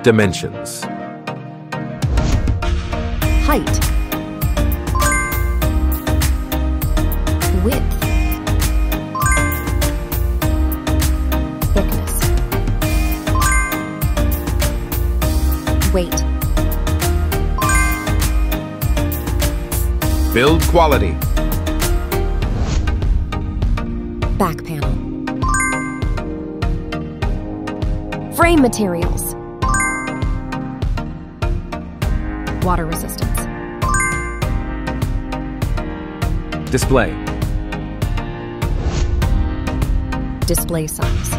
Dimensions. Height. Width. Thickness. Weight. Build quality. Back panel. Frame materials. Water resistance. Display. Display size.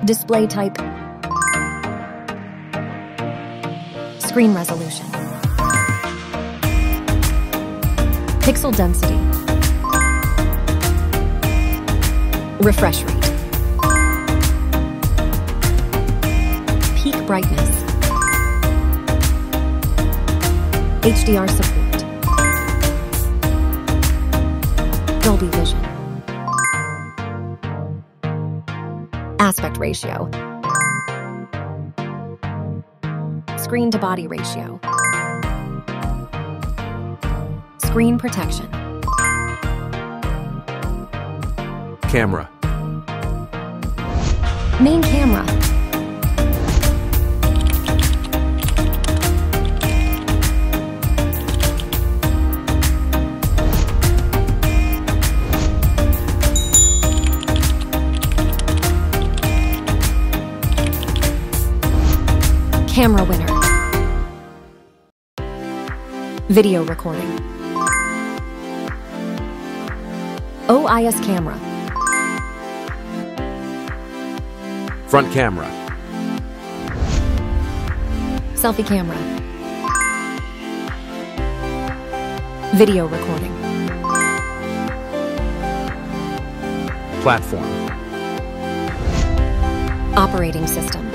Display type. Screen resolution. Pixel density. Refresh rate. Peak brightness. HDR support. Dolby Vision. Aspect ratio. Screen to body ratio. Screen protection. Camera. Main camera. Camera winner. Video recording. OIS camera. Front camera. Selfie camera. Video recording. Platform. Operating system.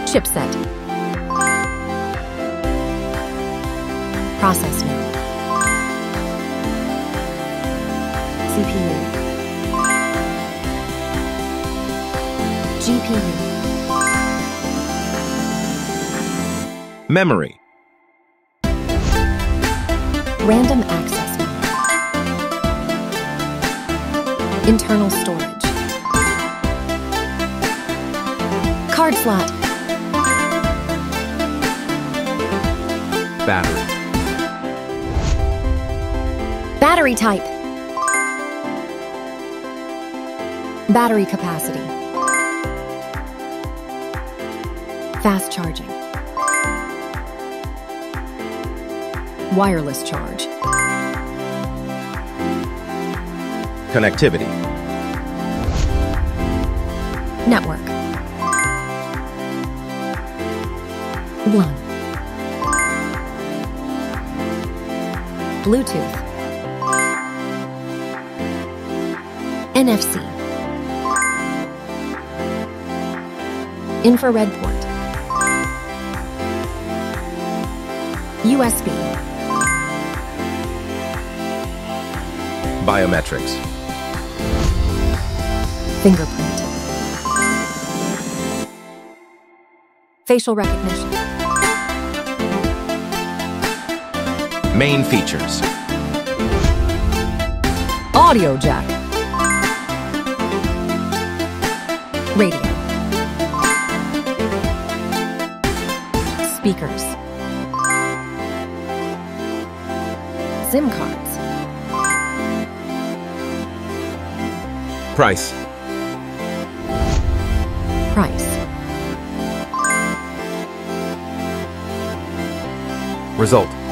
Chipset. Process node. CPU. GPU. Memory. Random access mode. Internal storage. Card slot. Battery. Battery type. Battery capacity. Fast charging. Wireless charge. Connectivity. Network. LAN. Bluetooth. NFC. Infrared port. USB. Biometrics. Fingerprint. Facial recognition. Main features. Audio jack. Radio. Speakers. SIM cards. Price. Price. Result.